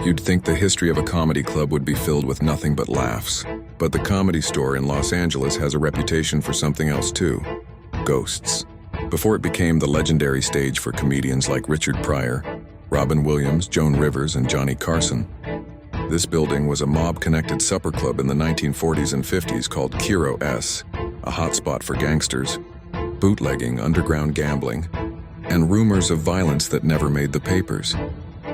You'd think the history of a comedy club would be filled with nothing but laughs. But the Comedy Store in Los Angeles has a reputation for something else too: ghosts. Before it became the legendary stage for comedians like Richard Pryor, Robin Williams, Joan Rivers, and Johnny Carson, this building was a mob-connected supper club in the 1940s and 50s called Kiro S, a hotspot for gangsters, bootlegging, underground gambling, and rumors of violence that never made the papers.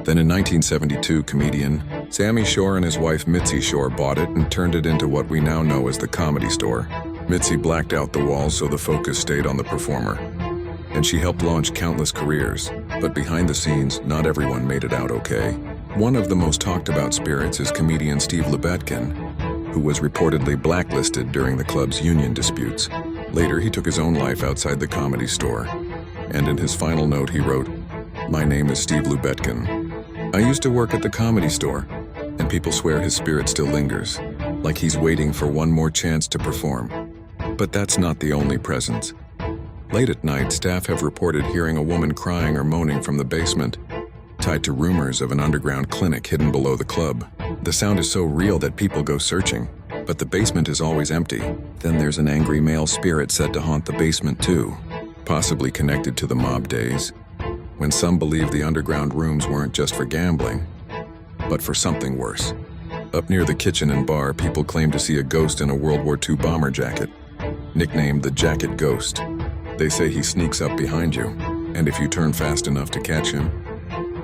Then in 1972, comedian Sammy Shore and his wife Mitzi Shore bought it and turned it into what we now know as the Comedy Store. Mitzi blacked out the walls so the focus stayed on the performer, and she helped launch countless careers. But behind the scenes, not everyone made it out okay. One of the most talked about spirits is comedian Steve Lubetkin, who was reportedly blacklisted during the club's union disputes. Later, he took his own life outside the Comedy Store, and in his final note he wrote, "My name is Steve Lubetkin. I used to work at the Comedy Store," and people swear his spirit still lingers, like he's waiting for one more chance to perform. But that's not the only presence. Late at night, staff have reported hearing a woman crying or moaning from the basement, tied to rumors of an underground clinic hidden below the club. The sound is so real that people go searching, but the basement is always empty. Then there's an angry male spirit said to haunt the basement too, possibly connected to the mob days, when some believe the underground rooms weren't just for gambling, but for something worse. Up near the kitchen and bar, people claim to see a ghost in a World War II bomber jacket, nicknamed the Jacket Ghost. They say he sneaks up behind you, and if you turn fast enough to catch him,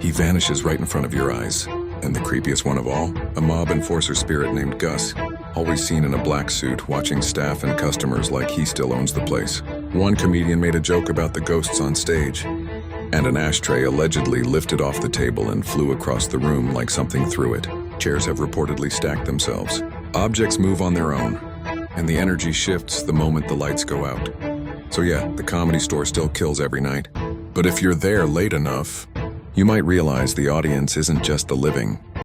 he vanishes right in front of your eyes. And the creepiest one of all, a mob enforcer spirit named Gus, always seen in a black suit, watching staff and customers like he still owns the place. One comedian made a joke about the ghosts on stage, and an ashtray allegedly lifted off the table and flew across the room like something threw it. Chairs have reportedly stacked themselves. Objects move on their own, and the energy shifts the moment the lights go out. So yeah, the Comedy Store still kills every night. But if you're there late enough, you might realize the audience isn't just the living,